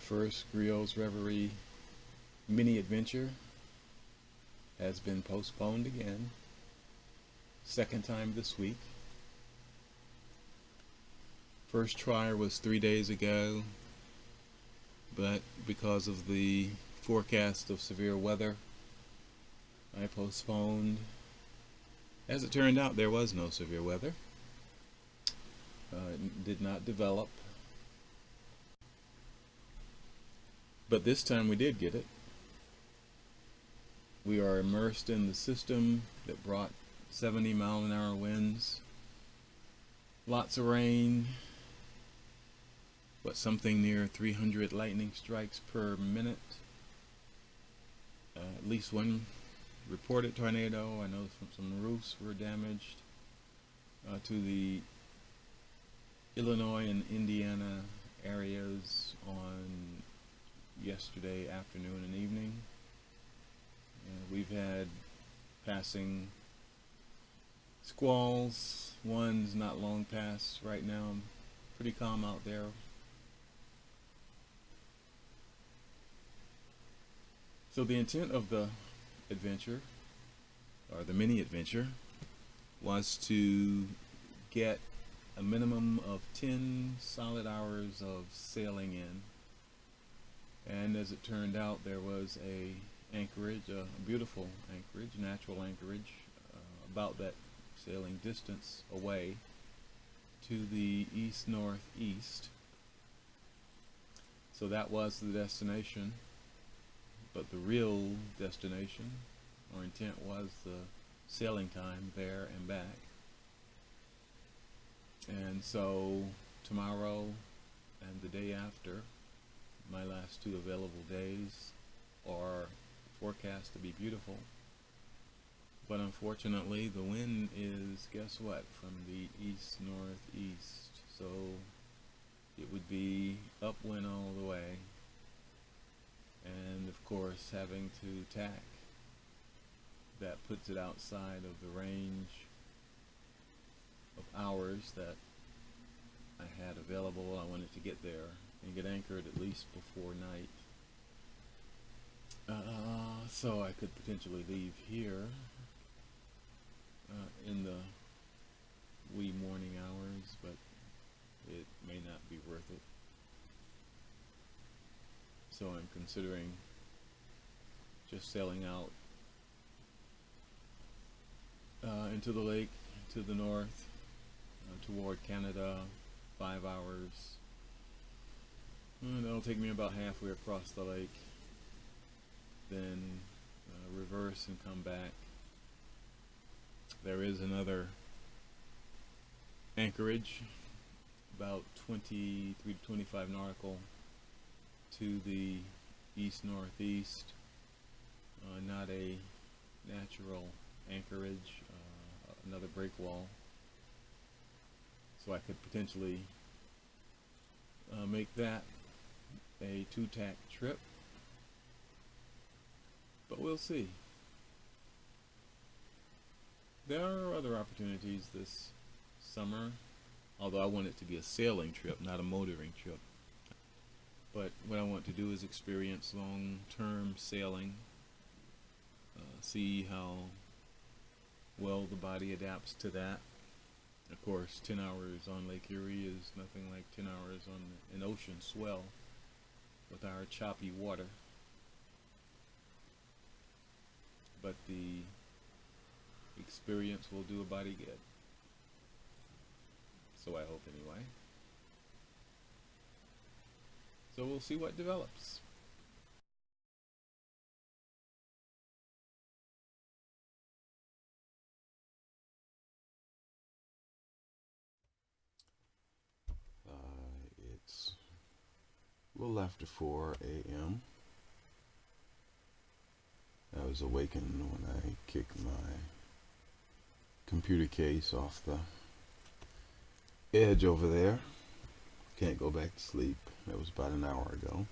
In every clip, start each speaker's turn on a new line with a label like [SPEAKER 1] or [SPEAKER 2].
[SPEAKER 1] first Griot's Reverie mini adventure has been postponed again. Second time this week. First try was 3 days ago, but because of the forecast of severe weather, I postponed. As it turned out, there was no severe weather. It did not develop. But this time we did get it. We are immersed in the system that brought 70-mile-an-hour winds, lots of rain, something near 300 lightning strikes per minute. At least one reported tornado. I know some roofs were damaged to the Illinois and Indiana areas on yesterday afternoon and evening. We've had passing squalls. One's not long past right now. Pretty calm out there. So the intent of the adventure, or the mini adventure, was to get a minimum of 10 solid hours of sailing in. And as it turned out, there was a anchorage, a beautiful anchorage, natural anchorage, about that sailing distance away to the east-northeast. So that was the destination. But the real destination or intent was the sailing time there and back. And so tomorrow and the day after, my last two available days, are forecast to be beautiful. But unfortunately the wind is, guess what, from the east-northeast. So it would be upwind all the way. And of course, having to tack, that puts it outside of the range of hours that I had available. I wanted to get there and get anchored at least before night, so I could potentially leave here in the wee morning hours, but it may not be worth it. So I'm considering just sailing out into the lake to the north, toward Canada, 5 hours. That'll take me about halfway across the lake, then reverse and come back. There is another anchorage about 23 to 25 nautical to the east-northeast, not a natural anchorage, another breakwall. So I could potentially make that a two-tack trip, but we'll see. There are other opportunities this summer, although I want it to be a sailing trip, not a motoring trip. But what I want to do is experience long-term sailing, see how well the body adapts to that. Of course, 10 hours on Lake Erie is nothing like 10 hours on an ocean swell with our choppy water. But the experience will do a body good. So I hope anyway. So we'll see what develops. It's a little after 4 a.m. I was awakened when I kicked my computer case off the edge over there. Can't go back to sleep. That was about an hour ago.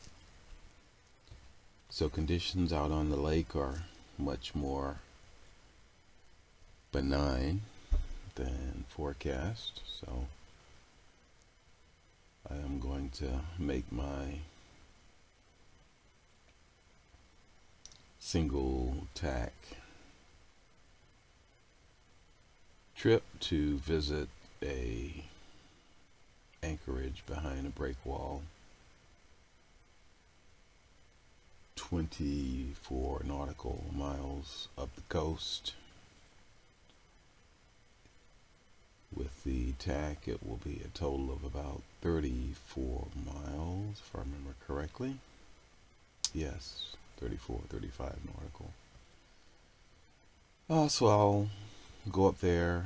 [SPEAKER 1] So conditions out on the lake are much more benign than forecast. So I am going to make my single tack trip to visit a anchorage behind a break wall, 24 nautical miles up the coast. With the tack, it will be a total of about 34 miles, if I remember correctly. Yes, 34, 35 nautical. So I'll go up there,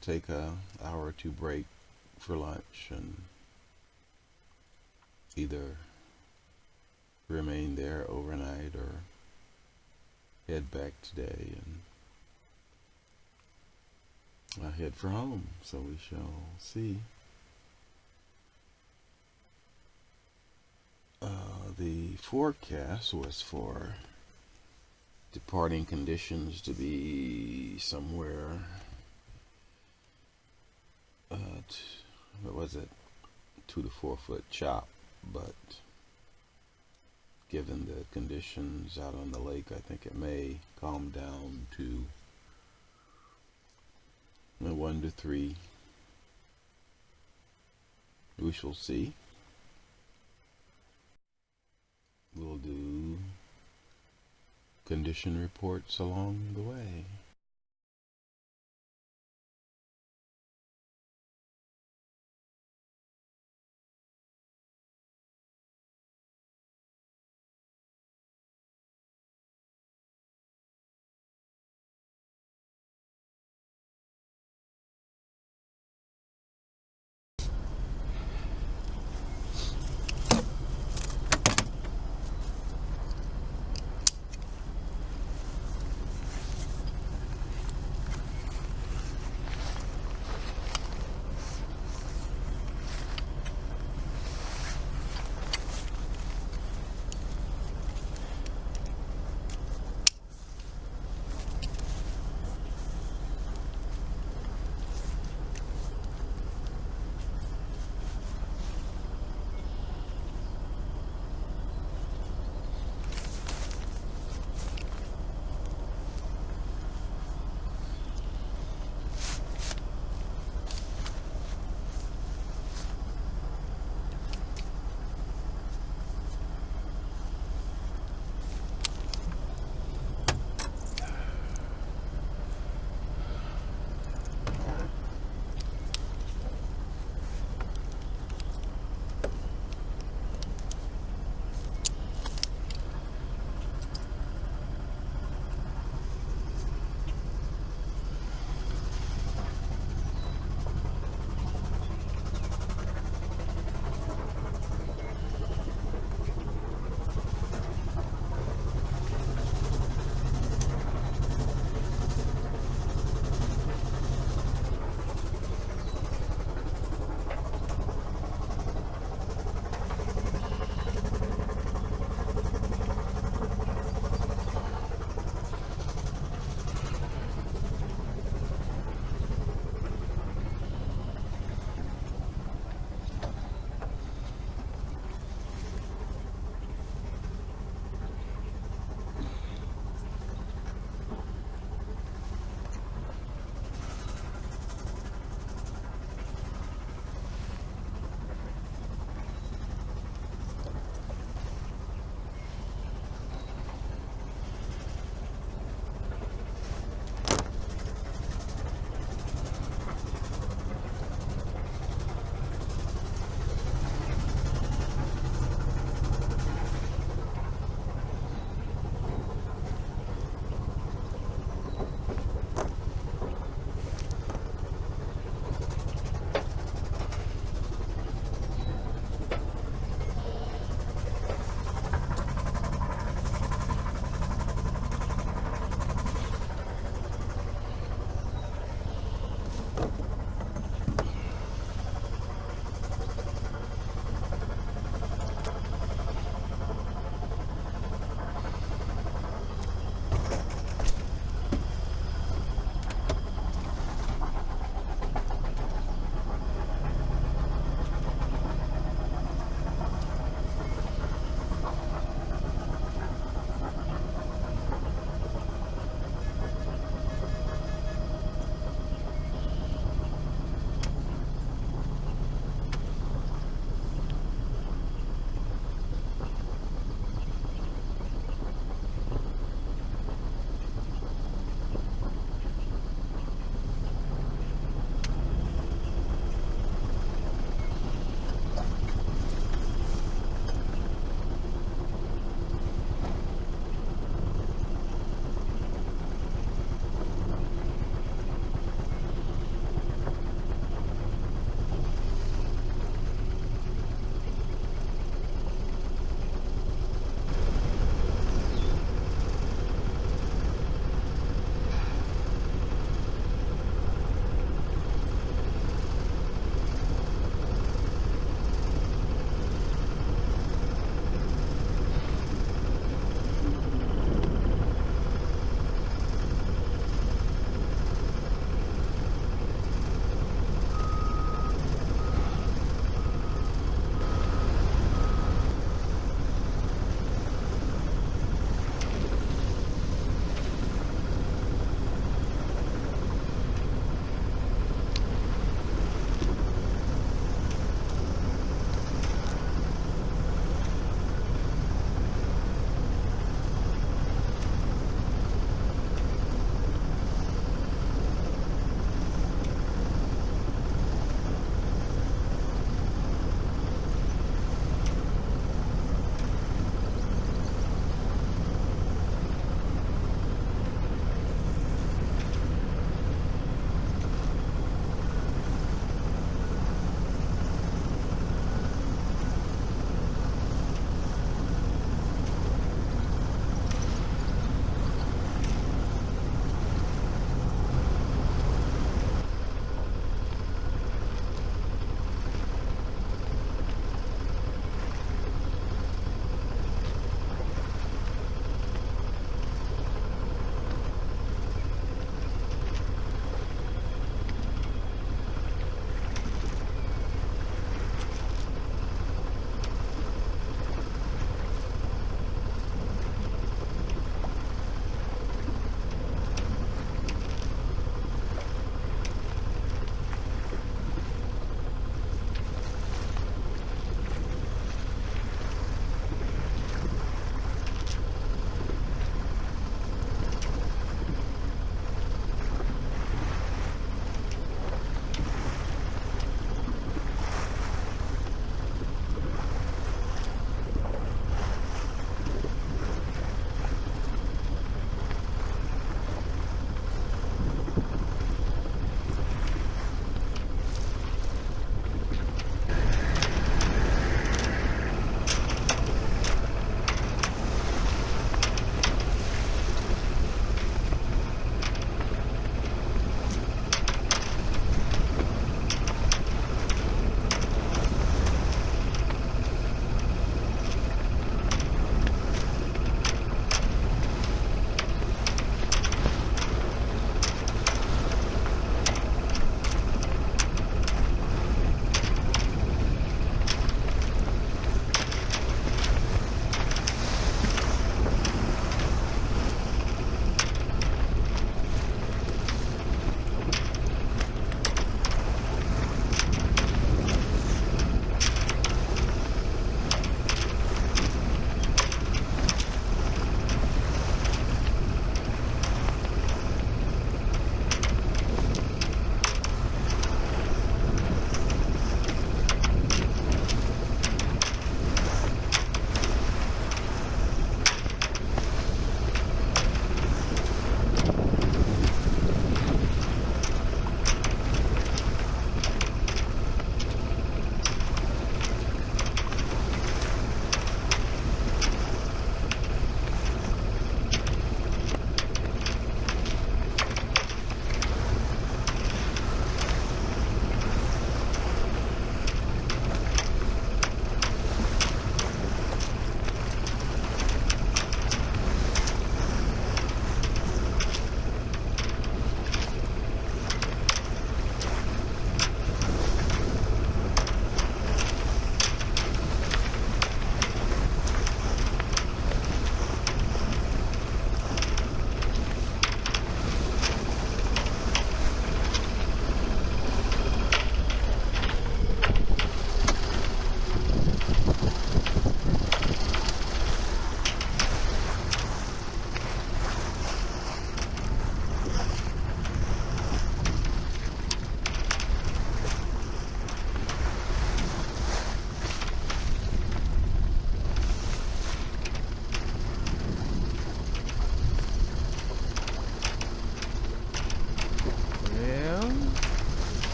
[SPEAKER 1] take a hour or two break for lunch, and either remain there overnight or head back today and head for home. So we shall see. The forecast was for departing conditions to be somewhere, what was it, 2 to 4 foot chop, but given the conditions out on the lake, I think it may calm down to 1 to 3. We shall see. We'll do condition reports along the way.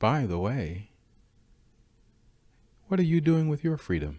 [SPEAKER 1] By the way, what are you doing with your freedom?